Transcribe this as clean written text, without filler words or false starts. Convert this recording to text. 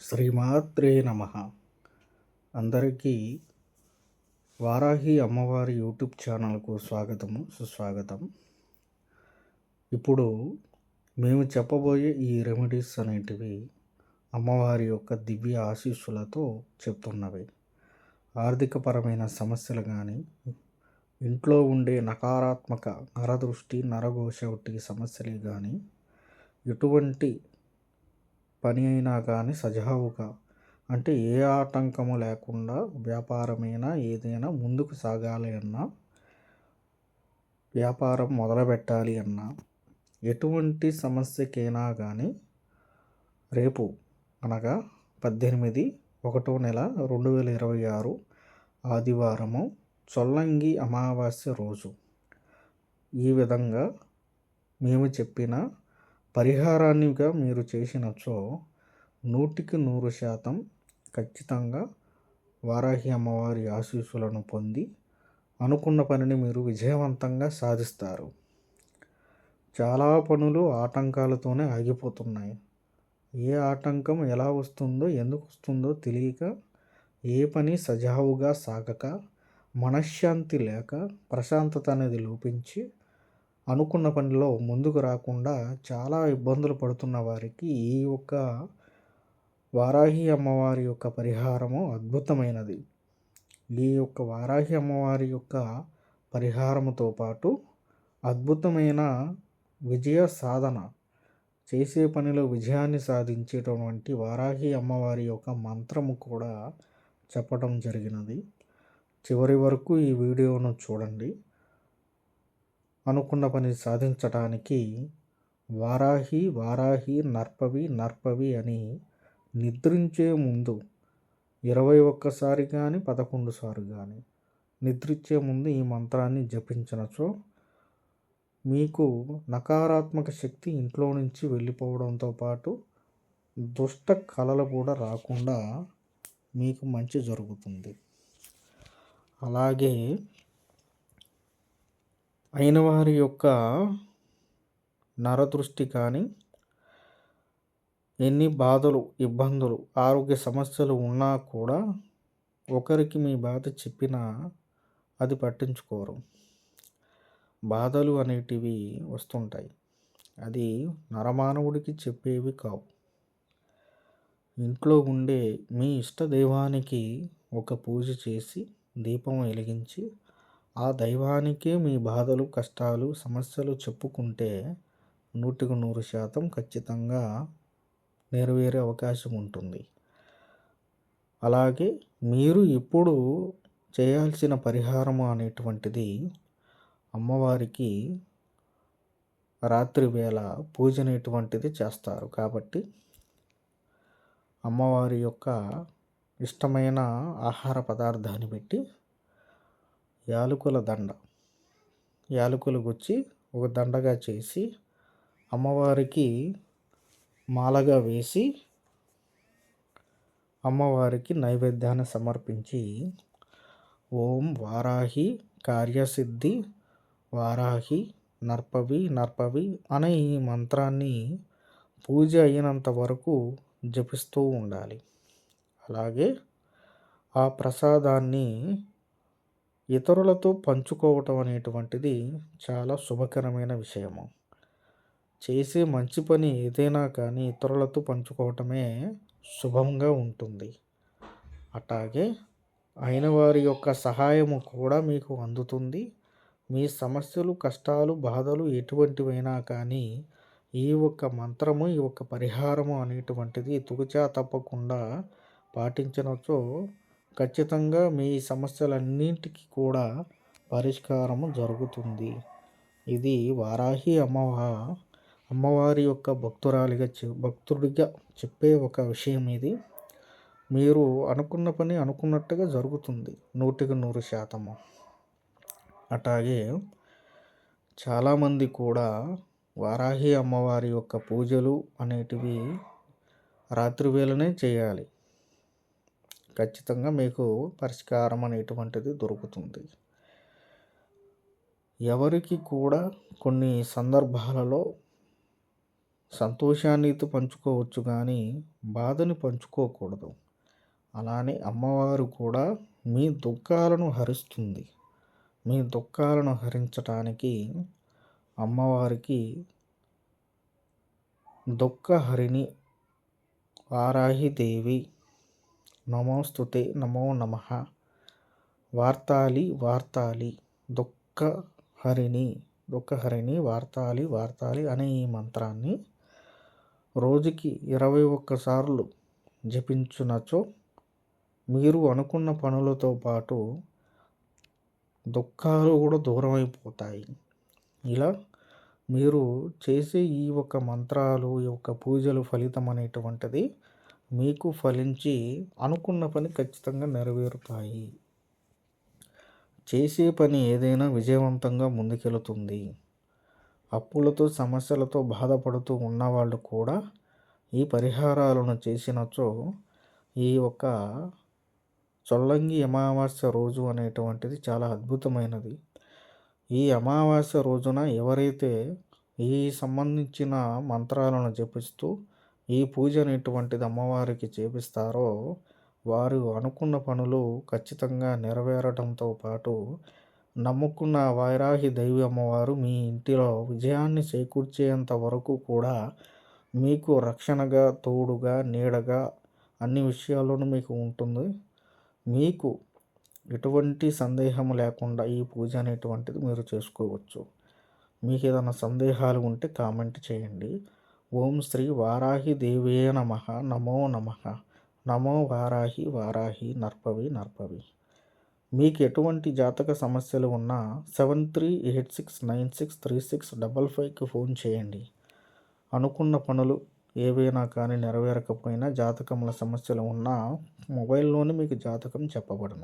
శ్రీమాత్రే నమ. అందరికీ వారాహి అమ్మవారి యూట్యూబ్ ఛానల్కు స్వాగతము, సుస్వాగతం. ఇప్పుడు మేము చెప్పబోయే ఈ రెమెడీస్ అనేటివి అమ్మవారి యొక్క దివ్య ఆశీస్సులతో చెప్తున్నవి. ఆర్థికపరమైన సమస్యలు కానీ, ఇంట్లో ఉండే నకారాత్మక నరదృష్టి, నరఘోష సమస్యలు కానీ, ఎటువంటి పని అయినా కానీ సజావుగా, అంటే ఏ ఆటంకము లేకుండా వ్యాపారమైనా ఏదైనా ముందుకు సాగాలి అన్నా, వ్యాపారం మొదలుపెట్టాలి అన్నా, ఎటువంటి సమస్యకైనా కానీ రేపు అనగా 18/1/2026 ఆదివారము చొల్లంగి అమావాస్య రోజు ఈ విధంగా మేము చెప్పిన పరిహారాన్నిగా మీరు చేసినచో 100% ఖచ్చితంగా వారాహి అమ్మవారి ఆశీస్సులను పొంది అనుకున్న పనిని మీరు విజయవంతంగా సాధిస్తారు. చాలా పనులు ఆటంకాలతోనే ఆగిపోతున్నాయి. ఏ ఆటంకం ఎలా వస్తుందో, ఎందుకు వస్తుందో తెలియక, ఏ పని సజావుగా సాగక, మనశ్శాంతి లేక, ప్రశాంతత అనేది లోపించి అనుకున్న పనిలో ముందుకు రాకుండా చాలా ఇబ్బందులు పడుతున్న వారికి ఈ యొక్క వారాహి అమ్మవారి యొక్క పరిహారము అద్భుతమైనది. ఈ యొక్క వారాహి అమ్మవారి యొక్క పరిహారముతో పాటు అద్భుతమైన విజయ సాధన, చేసే పనిలో విజయాన్ని సాధించేటటువంటి వారాహి అమ్మవారి యొక్క మంత్రము కూడా చెప్పడం జరిగినది. చివరి వరకు ఈ వీడియోను చూడండి. అనుకున్న పని సాధించటానికి వారాహి వారాహి నర్పవి నర్పవి అని నిద్రించే ముందు 21 సారి కానీ 11 సార్లు కానీ నిద్రించే ముందు ఈ మంత్రాన్ని జపించినచో మీకు నకారాత్మక శక్తి ఇంట్లో నుంచి వెళ్ళిపోవడంతో పాటు దుష్ట కళలు కూడా రాకుండా మీకు మంచి జరుగుతుంది. అలాగే అయిన వారి యొక్క నరదృష్టి కానీ, ఎన్ని బాధలు, ఇబ్బందులు, ఆరోగ్య సమస్యలు ఉన్నా కూడా ఒకరికి మీ బాధ చెప్పినా అది పట్టించుకోరు. బాధలు అనేటివి వస్తుంటాయి. అది నరమానవుడికి చెప్పేవి కావు. ఇంట్లో ఉండే మీ ఇష్ట దైవానికి ఒక పూజ చేసి దీపం వెలిగించి ఆ దైవానికే మీ బాధలు, కష్టాలు, సమస్యలు చెప్పుకుంటే 100% ఖచ్చితంగా నెరవేరే అవకాశం ఉంటుంది. అలాగే మీరు ఇప్పుడు చేయాల్సిన పరిహారము అనేటువంటిది అమ్మవారికి రాత్రి వేళ పూజ అనేటువంటిది చేస్తారు. కాబట్టి అమ్మవారి యొక్క ఇష్టమైన ఆహార పదార్థాన్ని పెట్టి యాలకులు గుచ్చి ఒక దండగా చేసి అమ్మవారికి మాలగా వేసి అమ్మవారికి నైవేద్యాన్ని సమర్పించి ఓం వారాహి కార్యసిద్ధి వారాహి నర్పవి నర్పవి అనే ఈ మంత్రాన్ని పూజ అయినంత వరకు జపిస్తూ ఉండాలి. అలాగే ఆ ప్రసాదాన్ని ఇతరులతో పంచుకోవటం అనేటువంటిది చాలా శుభకరమైన విషయము. చేసే మంచి పని ఏదైనా కానీ ఇతరులతో పంచుకోవటమే శుభంగా ఉంటుంది. అట్లాగే అయిన వారి యొక్క సహాయము కూడా మీకు అందుతుంది. మీ సమస్యలు, కష్టాలు, బాధలు ఎటువంటివైనా కానీ ఈ ఒక్క మంత్రము, ఈ ఒక్క పరిహారము అనేటువంటిది తుగుచా తప్పకుండా పాటించినచో ఖచ్చితంగా మీ సమస్యలన్నింటికి కూడా పరిష్కారము జరుగుతుంది. ఇది వారాహి అమ్మవారి యొక్క భక్తుడిగా చెప్పే ఒక విషయం. ఇది మీరు అనుకున్న పని అనుకున్నట్టుగా జరుగుతుంది 100%. అట్లాగే చాలామంది కూడా వారాహి అమ్మవారి యొక్క పూజలు అనేటివి రాత్రి వేళనే చేయాలి. ఖచ్చితంగా మీకు పరిష్కారం అనేటువంటిది దొరుకుతుంది. ఎవరికి కూడా కొన్ని సందర్భాలలో సంతోషాన్ని పంచుకోవచ్చు కానీ బాధని పంచుకోకూడదు. అలానే అమ్మవారు కూడా మీ దుఃఖాలను హరిస్తుంది. మీ దుఃఖాలను హరించటానికి అమ్మవారికి దుఃఖహరిణి వారాహిదేవి నమోస్తుతే నమో నమః వార్తాలి వార్తాలి దుఃఖహరిణి వార్తాలి వార్తాలి అనే ఈ మంత్రాన్ని రోజుకి 21 సార్లు జపించునచో మీరు అనుకున్న పనులతో పాటు దుఃఖాలు కూడా దూరమైపోతాయి. ఇలా మీరు చేసే ఈ ఒక మంత్రాలు, ఈ యొక్క పూజలు ఫలితం అనేటువంటిది మీకు ఫలించి అనుకున్న పని ఖచ్చితంగా నెరవేరుతాయి. చేసే పని ఏదైనా విజయవంతంగా ముందుకెళుతుంది. అప్పులతో సమస్యలతో బాధపడుతూ ఉన్నవాళ్ళు కూడా ఈ పరిహారాలను చేసినచో ఈ యొక్క చొల్లంగి అమావాస్య రోజు అనేటువంటిది చాలా అద్భుతమైనది. ఈ అమావాస్య రోజున ఎవరైతే ఈ సంబంధించిన మంత్రాలను జపిస్తూ ఈ పూజ అనేటువంటిది అమ్మవారికి చేపిస్తారో వారు అనుకున్న పనులు ఖచ్చితంగా నెరవేరడంతో పాటు నమ్ముకున్న వారాహి దైవి అమ్మవారు మీ ఇంటిలో విజయాన్ని చేకూర్చేంత వరకు కూడా మీకు రక్షణగా, తోడుగా, నీడగా అన్ని విషయాల్లోనూ మీకు ఉంటుంది. మీకు ఎటువంటి సందేహం లేకుండా ఈ పూజ అనేటువంటిది మీరు చేసుకోవచ్చు. మీకు ఏదైనా సందేహాలు ఉంటే కామెంట్ చేయండి. ఓం శ్రీ వారాహి దేవే నమః. నమో నమః. నమో వారాహి వారాహి నర్పవి నర్పవి. మీకు ఎటువంటి జాతక సమస్యలు ఉన్నా 7386963655కి ఫోన్ చేయండి. అనుకున్న పనులు ఏవైనా కానీ నెరవేరకపోయినా జాతకముల సమస్యలు ఉన్నా మొబైల్లోనే మీకు జాతకం చెప్పబడును.